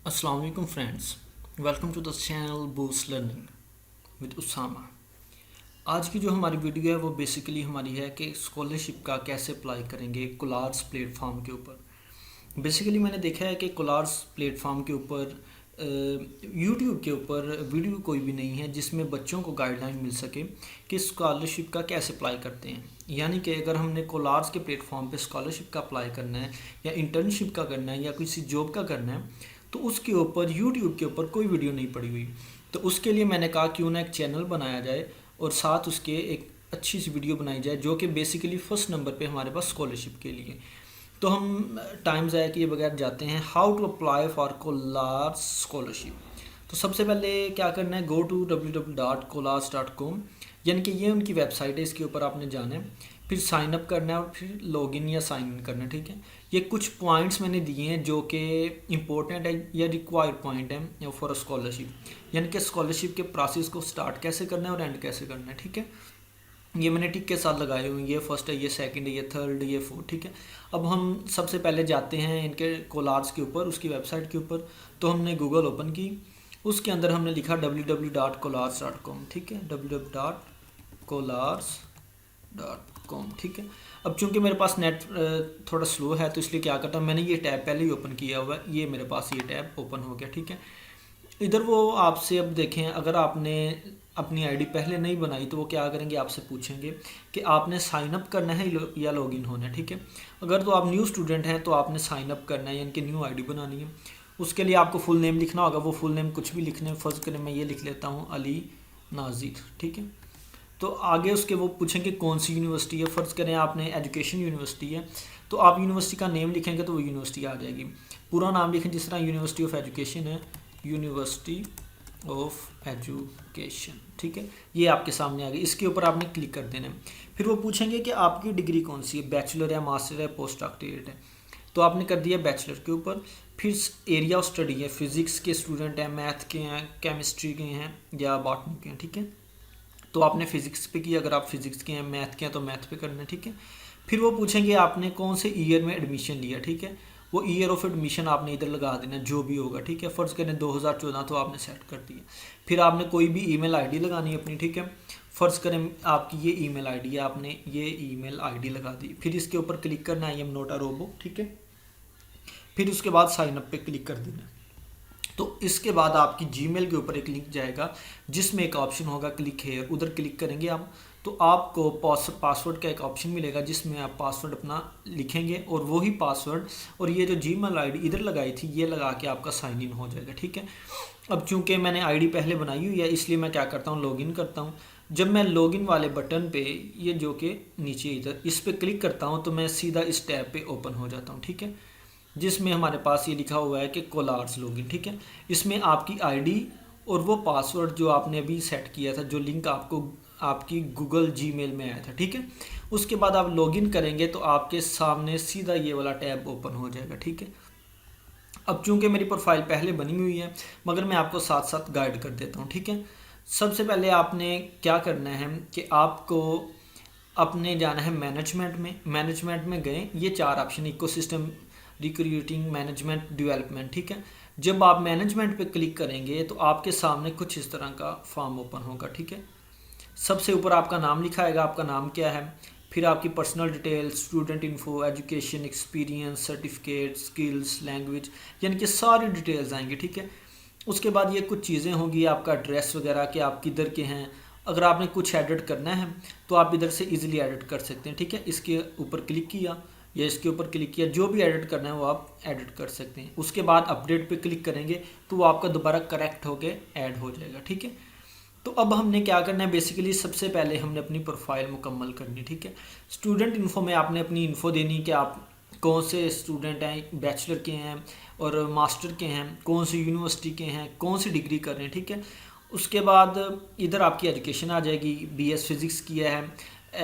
अस्सलाम वालेकुम friends, welcome to the channel boost learning with Usama. आज की जो हमारी वीडियो है वो बेसिकली हमारी है कि स्कॉलरशिप का कैसे अप्लाई करेंगे कोलार्स प्लेटफॉर्म के ऊपर। बेसिकली मैंने देखा है कि कोलार्स प्लेटफॉर्म के ऊपर यूट्यूब के ऊपर वीडियो कोई भी नहीं है जिसमें बच्चों को गाइडलाइन मिल सके कि स्कॉलरशिप का कैसे अप्लाई करते हैं। यानी कि अगर हमने कोलार्स के प्लेटफॉर्म पे स्कॉलरशिप का अप्लाई करना है या इंटर्नशिप का करना है या किसी जॉब का करना है तो उसके ऊपर यूट्यूब के ऊपर कोई वीडियो नहीं पड़ी हुई। तो उसके लिए मैंने कहा क्यों ना एक चैनल बनाया जाए और साथ उसके एक अच्छी सी वीडियो बनाई जाए जो कि बेसिकली फर्स्ट नंबर पे हमारे पास स्कॉलरशिप के लिए। तो हम टाइम ज़ाया किए बगैर जाते हैं how to apply for Kolars scholarship. तो सबसे पहले क्या करना है, गो टू www.colars.com, यानी कि ये उनकी वेबसाइट है, इसके ऊपर आपने जाना है, फिर साइन अप करना है और फिर लॉगिन या साइन इन करना है। ठीक है, ये कुछ पॉइंट्स मैंने दिए हैं जो कि इम्पोर्टेंट है या रिक्वायर्ड पॉइंट है फॉर अ स्कॉलरशिप, यानी कि स्कॉलरशिप के प्रोसेस को स्टार्ट कैसे करना है और एंड कैसे करना है। ठीक है, ये मैंने टिक के साथ लगाए हुए हैं, ये फर्स्ट है, ये सेकंड है, ये थर्ड, ये फोर्थ। ठीक है, अब हम सबसे पहले जाते हैं इनके कोलार्स के ऊपर, उसकी वेबसाइट के ऊपर। तो हमने गूगल ओपन की, उसके अंदर हमने लिखा www.colars.com। ठीक है, www.colars.com। ठीक है, अब चूंकि मेरे पास नेट थोड़ा स्लो है तो इसलिए क्या करता हूँ, मैंने ये टैब पहले ही ओपन किया हुआ है, ये मेरे पास ये टैब ओपन हो गया। ठीक है, इधर वो आपसे अब देखें, अगर आपने अपनी आईडी पहले नहीं बनाई तो वो क्या करेंगे, आपसे पूछेंगे कि आपने साइन अप करना है या लॉगिन होना है। ठीक है, अगर तो आप न्यू स्टूडेंट हैं तो आपने साइन अप करना है, यानी कि न्यू आईडी बनानी है। उसके लिए आपको फुल नेम लिखना होगा, वो फुल नेम कुछ भी लिखने, फ़र्ज़ करें मैं ये लिख लेता हूँ, अली नाजिर। ठीक है, तो आगे उसके वो पूछेंगे कौन सी यूनिवर्सिटी है। फ़र्ज़ करें आपने एजुकेशन यूनिवर्सिटी है तो आप यूनिवर्सिटी का नेम लिखेंगे तो वो यूनिवर्सिटी आ जाएगी। पूरा नाम लिखें, जिस तरह यूनिवर्सिटी ऑफ एजुकेशन है, यूनिवर्सिटी ऑफ एजुकेशन। ठीक है, ये आपके सामने आ गई, इसके ऊपर आपने क्लिक कर देना है। फिर वो पूछेंगे कि आपकी डिग्री कौन सी है, बैचलर है, मास्टर है, पोस्ट डॉक्टरेट है। तो आपने कर दिया बैचलर के ऊपर। फिर एरिया ऑफ स्टडी है, फिज़िक्स के स्टूडेंट हैं, मैथ के हैं, केमिस्ट्री के हैं या बॉटनी के हैं। ठीक है, तो आपने फिज़िक्स पे किया, अगर आप फिज़िक्स के हैं, मैथ के हैं तो मैथ पे करना है। ठीक है, फिर वो पूछेंगे आपने कौन से ईयर में एडमिशन लिया। ठीक है, वो ईयर ऑफ एडमिशन आपने इधर लगा देना जो भी होगा। ठीक है, फ़र्ज़ करें 2014 तो आपने सेट कर दिया। फिर आपने कोई भी ईमेल आईडी लगानी है अपनी। ठीक है, फ़र्ज़ करें आपकी ये ईमेल आईडी है, आपने ये ईमेल आईडी लगा दी। फिर इसके ऊपर क्लिक करना है, I am not a robo. ठीक है, फिर उसके बाद साइन अप पे क्लिक कर देना। तो इसके बाद आपकी जीमेल के ऊपर एक लिंक जाएगा जिसमें एक ऑप्शन होगा क्लिक हेयर, उधर क्लिक करेंगे आप तो आपको पासवर्ड का एक ऑप्शन मिलेगा जिसमें आप पासवर्ड अपना लिखेंगे और वही पासवर्ड और ये जो जीमेल आईडी इधर लगाई थी ये लगा के आपका साइन इन हो जाएगा। ठीक है, अब चूंकि मैंने आईडी पहले बनाई हुई है इसलिए मैं क्या करता हूँ, लॉगिन करता हूँ। जब मैं लॉगिन वाले बटन पे, ये जो कि नीचे इधर, इस पर क्लिक करता हूँ तो मैं सीधा इस टैब पे ओपन हो जाता हूँ। ठीक है, जिसमें हमारे पास ये लिखा हुआ है कि कोलार्स लॉगिन। ठीक है, इसमें आपकी आईडी और वो पासवर्ड जो आपने अभी सेट किया था, जो लिंक आपको आपकी गूगल जीमेल में आया था। ठीक है, उसके बाद आप लॉगिन करेंगे तो आपके सामने सीधा ये वाला टैब ओपन हो जाएगा। ठीक है, अब चूंकि मेरी प्रोफाइल पहले बनी हुई है मगर मैं आपको साथ साथ गाइड कर देता हूँ। ठीक है, सबसे पहले आपने क्या करना है कि आपको अपने जाना है मैनेजमेंट में। मैनेजमेंट में गए, ये चार option, ecosystem, recruiting, management, development. ठीक है, जब आप मैनेजमेंट पे क्लिक करेंगे तो आपके सामने कुछ इस तरह का फॉर्म ओपन होगा। ठीक है, सबसे ऊपर आपका नाम लिखा आएगा, आपका नाम क्या है, फिर आपकी personal details, student info, education, experience, certificate, skills, language, यानी कि सारी डिटेल्स आएंगी। ठीक है, उसके बाद ये कुछ चीज़ें होंगी, आपका एड्रेस वगैरह कि आप किधर के हैं। अगर आपने कुछ एडिट करना है तो आप इधर से इजीली एडिट कर सकते हैं। ठीक है, इसके ऊपर क्लिक किया या इसके ऊपर क्लिक किया, जो भी एडिट करना है वो आप एडिट कर सकते हैं। उसके बाद अपडेट पे क्लिक करेंगे तो वो आपका दोबारा करेक्ट होके ऐड हो जाएगा। ठीक है, तो अब हमने क्या करना है, बेसिकली सबसे पहले हमने अपनी प्रोफाइल मुकम्मल करनी। ठीक है, स्टूडेंट इन्फो में आपने अपनी इन्फो देनी कि आप कौन से स्टूडेंट हैं, बैचलर के हैं और मास्टर के हैं, कौन सी यूनिवर्सिटी के हैं, कौन सी डिग्री कर रहे हैं। ठीक है, उसके बाद इधर आपकी एजुकेशन आ जाएगी, बीएस फिज़िक्स किया है,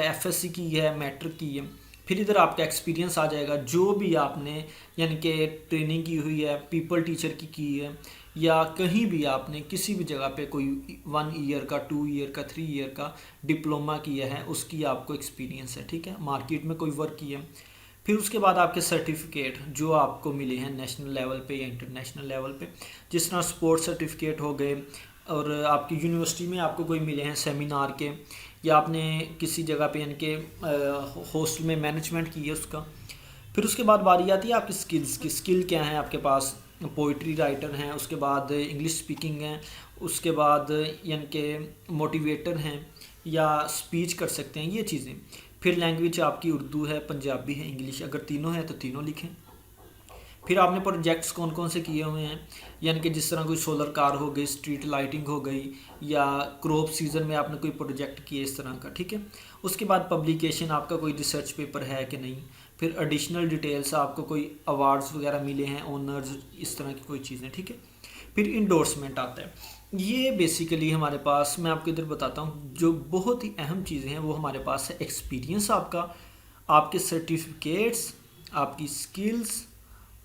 एफएससी की है, मैट्रिक की है। फिर इधर आपका एक्सपीरियंस आ जाएगा, जो भी आपने यानी कि ट्रेनिंग की हुई है, पीपल टीचर की है या कहीं भी आपने किसी भी जगह पे कोई 1 ईयर का, 2 ईयर का, 3 ईयर का डिप्लोमा किया है उसकी आपको एक्सपीरियंस है। ठीक है, मार्केट में कोई वर्क किया है। फिर उसके बाद आपके सर्टिफिकेट जो आपको मिले हैं नेशनल लेवल पे या इंटरनेशनल लेवल पे, जिस तरह स्पोर्ट्स सर्टिफिकेट हो गए, और आपकी यूनिवर्सिटी में आपको कोई मिले हैं सेमिनार के, या आपने किसी जगह पे यानी कि हॉस्टल में मैनेजमेंट की है उसका। फिर उसके बाद बारी आती है आपकी स्किल्स की। स्किल क्या है आपके पास? पोइट्री राइटर हैं, उसके बाद इंग्लिश स्पीकिंग हैं, उसके बाद यानी कि मोटिवेटर हैं या स्पीच कर सकते हैं, ये चीज़ें। फिर लैंग्वेज आपकी उर्दू है, पंजाबी है, इंग्लिश, अगर तीनों है तो तीनों लिखें। फिर आपने प्रोजेक्ट्स कौन कौन से किए हुए हैं, यानी कि जिस तरह कोई सोलर कार हो गई, स्ट्रीट लाइटिंग हो गई, या क्रॉप सीजन में आपने कोई प्रोजेक्ट किए इस तरह का, ठीक है। उसके बाद पब्लिकेशन, आपका कोई रिसर्च पेपर है कि नहीं। फिर एडिशनल डिटेल्स, आपको कोई अवार्ड्स वगैरह मिले हैं, ऑनर्स, इस तरह की कोई चीज़ें, ठीक है। फिर इंडोर्समेंट आता है। ये बेसिकली हमारे पास, मैं आपको इधर बताता हूँ, जो बहुत ही अहम चीज़ें हैं वो हमारे पास है। एक्सपीरियंस आपका, आपके सर्टिफिकेट्स, आपकी स्किल्स,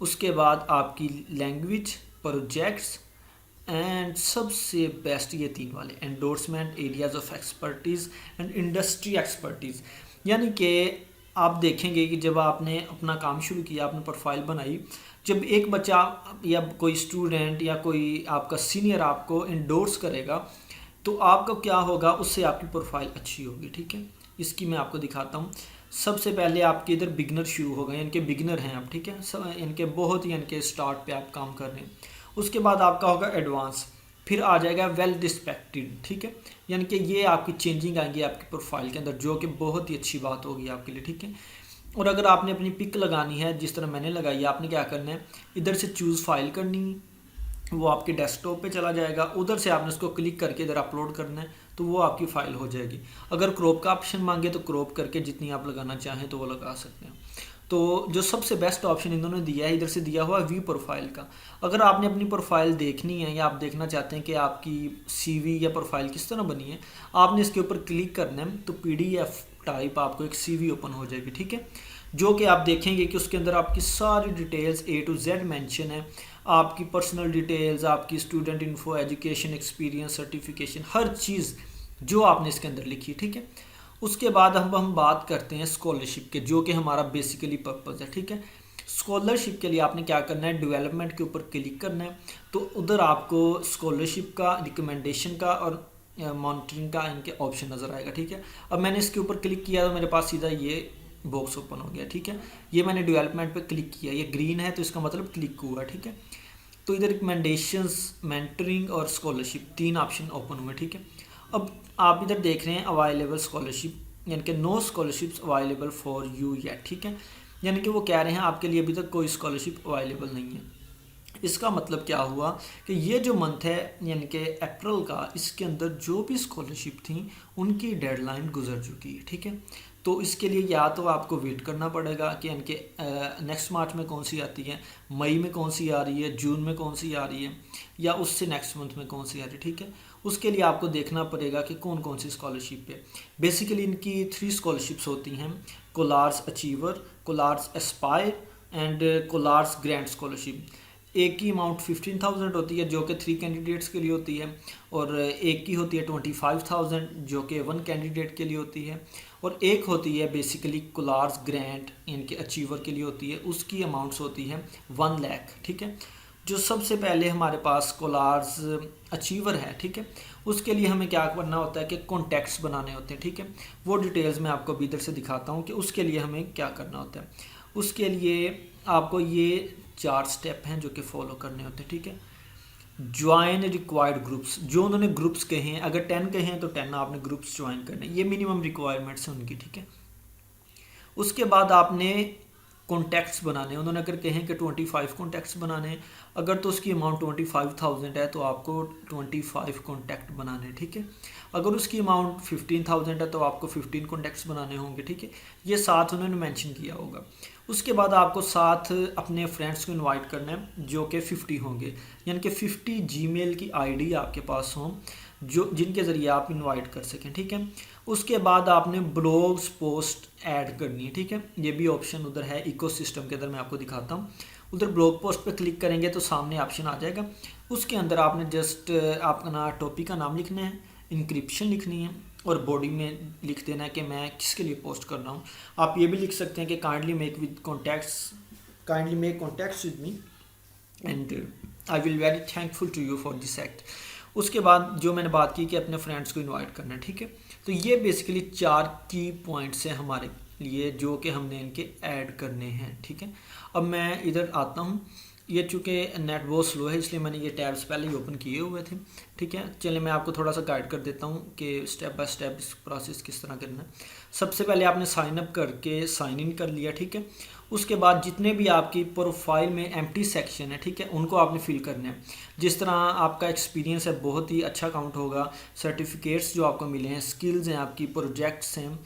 उसके बाद आपकी लैंग्वेज, प्रोजेक्ट्स, एंड सबसे बेस्ट ये तीन वाले, endorsement, areas of expertise and industry expertise. यानी कि आप देखेंगे कि जब आपने अपना काम शुरू किया, आपने प्रोफाइल बनाई, जब एक बच्चा या कोई स्टूडेंट या कोई आपका सीनियर आपको इंडोर्स करेगा तो आपका क्या होगा, उससे आपकी प्रोफाइल अच्छी होगी, ठीक है। इसकी मैं आपको दिखाता हूँ। सबसे पहले आपके इधर बिगनर शुरू हो गए, यानी कि बिगनर हैं आप, ठीक है, इनके बहुत ही यानी कि स्टार्ट पे आप काम कर रहे हैं। उसके बाद आपका होगा एडवांस, फिर आ जाएगा वेल रिस्पेक्टेड, ठीक है, यानी कि ये आपकी चेंजिंग आएंगी आपकी प्रोफाइल के अंदर, जो कि बहुत ही अच्छी बात होगी आपके लिए, ठीक है। और अगर आपने अपनी पिक लगानी है जिस तरह मैंने लगाई है, आपने क्या करना है, इधर से चूज़ फाइल करनी है, वो आपके डेस्कटॉप पे चला जाएगा, उधर से आपने उसको क्लिक करके इधर अपलोड करना है, तो वो आपकी फ़ाइल हो जाएगी। अगर क्रॉप का ऑप्शन मांगे तो क्रॉप करके जितनी आप लगाना चाहें तो वो लगा सकते हैं। तो जो सबसे बेस्ट ऑप्शन इन्होंने दिया है, इधर से दिया हुआ व्यू प्रोफाइल का। अगर आपने अपनी प्रोफाइल देखनी है या आप देखना चाहते हैं कि आपकी सीवी या प्रोफाइल किस तरह बनी है, आपने इसके ऊपर क्लिक करना है, तो पीडीएफ टाइप आपको एक सीवी ओपन हो जाएगी, ठीक है, जो कि आप देखेंगे कि उसके अंदर आपकी सारी details A to Z mention है, आपकी पर्सनल डिटेल्स, आपकी student info, education, experience, certification, हर चीज़ जो आपने इसके अंदर लिखी, ठीक है। उसके बाद हम बात करते हैं स्कॉलरशिप के, जो कि हमारा बेसिकली पर्पज़ है, ठीक है। स्कॉलरशिप के लिए आपने क्या करना है, डेवलपमेंट के ऊपर क्लिक करना है, तो उधर आपको स्कॉलरशिप का, रिकमेंडेशन का और मॉनिटरिंग का इनके ऑप्शन नज़र आएगा, ठीक है। अब मैंने इसके ऊपर क्लिक किया तो मेरे पास सीधा ये बॉक्स ओपन हो गया, ठीक है। ये मैंने डेवलपमेंट पे क्लिक किया, ये ग्रीन है तो इसका मतलब क्लिक हुआ, ठीक है। तो इधर रिकमेंडेशंस, मेंटरिंग और स्कॉलरशिप, तीन ऑप्शन ओपन हुए, ठीक है। अब आप इधर देख रहे हैं अवेलेबल स्कॉलरशिप, यानी कि no scholarships available for you yet, ठीक है, यानी कि वो कह रहे हैं आपके लिए अभी तक कोई स्कॉलरशिप अवेलेबल नहीं है। इसका मतलब क्या हुआ कि ये जो मंथ है यानी कि अप्रैल का, इसके अंदर जो भी स्कॉलरशिप थी उनकी डेडलाइन गुजर चुकी है, ठीक है। तो इसके लिए या तो आपको वेट करना पड़ेगा कि इनके नेक्स्ट मार्च में कौन सी आती है, मई में कौन सी आ रही है, जून में कौन सी आ रही है, या उससे नेक्स्ट मंथ में कौन सी आ रही है, ठीक है। उसके लिए आपको देखना पड़ेगा कि कौन कौन सी स्कॉलरशिप है। बेसिकली इनकी 3 स्कॉलरशिप्स होती हैं, Kolars achiever, Kolars aspire and Kolars grand scholarship. एक की अमाउंट 15,000 होती है जो कि 3 कैंडिडेट्स के लिए होती है, और एक की होती है 25,000 जो कि 1 कैंडिडेट के लिए होती है, और एक होती है बेसिकली कोलार्स ग्रैंड इनके अचीवर के लिए होती है, उसकी अमाउंट्स होती है 1 लाख, ठीक है। जो सबसे पहले हमारे पास कोलार्स अचीवर है, ठीक है, उसके लिए हमें क्या करना होता है कि कॉन्टैक्ट्स बनाने होते हैं, ठीक है। वो डिटेल्स मैं आपको अभी इधर से दिखाता हूँ कि उसके लिए हमें क्या करना होता है। उसके लिए आपको ये 4 स्टेप हैं जो कि फॉलो करने होते हैं, ठीक है। ज्वाइन रिक्वायर्ड ग्रुप्स, जो उन्होंने ग्रुप्स कहे हैं, अगर 10 कहे हैं तो 10 आपने ग्रुप्स ज्वाइन करने, ये मिनिमम रिक्वायरमेंट्स हैं उनकी, ठीक है। उसके बाद आपने कॉन्टैक्ट्स बनाने, उन्होंने अगर कहें कि 25 कॉन्टैक्ट्स बनाने, अगर तो उसकी अमाउंट 25,000 है तो आपको 25 कॉन्टैक्ट बनाने, ठीक है। अगर उसकी अमाउंट 15,000 है तो आपको 15 कॉन्टैक्ट्स बनाने होंगे, ठीक है। ये 7 उन्होंने मेंशन किया होगा। उसके बाद आपको 7 अपने फ्रेंड्स को इनवाइट करना है जो कि 50 होंगे, यानी कि 50 जीमेल की आईडी आपके पास हों जो जिनके ज़रिए आप इनवाइट कर सकें, ठीक है। उसके बाद आपने ब्लॉग्स पोस्ट ऐड करनी है, ठीक है। ये भी ऑप्शन उधर है इकोसिस्टम के अंदर, मैं आपको दिखाता हूँ। उधर ब्लॉग पोस्ट पे क्लिक करेंगे तो सामने ऑप्शन आ जाएगा, उसके अंदर आपने जस्ट अपना टॉपिक का नाम लिखना है, इंक्रिप्शन लिखनी है, और बॉडी में लिख देना है कि मैं किसके लिए पोस्ट कर रहा हूँ। आप ये भी लिख सकते हैं कि kindly make contacts with me and I will very thankful to you for this act. उसके बाद जो मैंने बात की कि अपने फ्रेंड्स को इनवाइट करना है, ठीक है। तो ये बेसिकली 4 की पॉइंट्स हैं हमारे लिए जो कि हमने इनके ऐड करने हैं, ठीक है। अब मैं इधर आता हूँ। ये चूँकि नेट बहुत स्लो है इसलिए मैंने ये टैब्स पहले ही ओपन किए हुए थे, ठीक है। चलिए मैं आपको थोड़ा सा गाइड कर देता हूँ कि स्टेप बाय स्टेप इस प्रोसेस किस तरह करना है। सबसे पहले आपने साइन अप करके साइन इन कर लिया, ठीक है। उसके बाद जितने भी आपकी प्रोफाइल में एम्प्टी सेक्शन है, ठीक है, उनको आपने फिल करना है। जिस तरह आपका एक्सपीरियंस है बहुत ही अच्छा काउंट होगा, सर्टिफिकेट्स जो आपको मिले हैं, स्किल्स हैं आपकी, प्रोजेक्ट्स हैं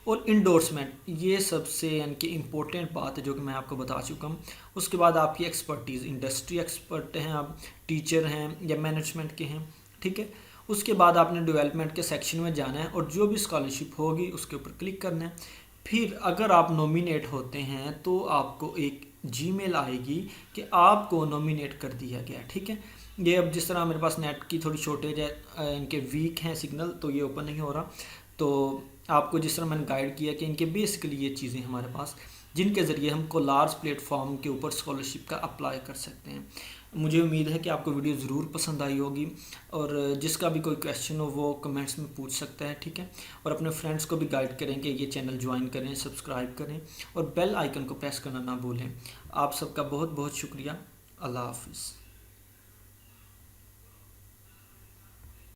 और इंडोर्समेंट, ये सबसे यानी कि इम्पोर्टेंट बात है जो कि मैं आपको बता चुका हूँ। उसके बाद आपकी एक्सपर्टीज़, इंडस्ट्री एक्सपर्ट हैं आप, टीचर हैं या मैनेजमेंट के हैं, ठीक है। उसके बाद आपने डेवलपमेंट के सेक्शन में जाना है और जो भी स्कॉलरशिप होगी उसके ऊपर क्लिक करना है। फिर अगर आप नॉमिनेट होते हैं तो आपको एक जीमेल आएगी कि आपको नॉमिनेट कर दिया गया, ठीक है। ये अब जिस तरह मेरे पास नेट की थोड़ी शॉर्टेज है, इनके वीक हैं सिग्नल, तो ये ओपन नहीं हो रहा। तो आपको जिस तरह मैंने गाइड किया कि इनके बेसिकली ये चीज़ें हमारे पास जिनके ज़रिए हम कोलार्स प्लेटफॉर्म के ऊपर स्कॉलरशिप का अप्लाई कर सकते हैं। मुझे उम्मीद है कि आपको वीडियो ज़रूर पसंद आई होगी और जिसका भी कोई क्वेश्चन हो वो कमेंट्स में पूछ सकता है, ठीक है। और अपने फ्रेंड्स को भी गाइड करें कि ये चैनल ज्वाइन करें, सब्सक्राइब करें और बेल आइकन को प्रेस करना ना भूलें। आप सबका बहुत बहुत शुक्रिया। अल्लाह हाफिज़।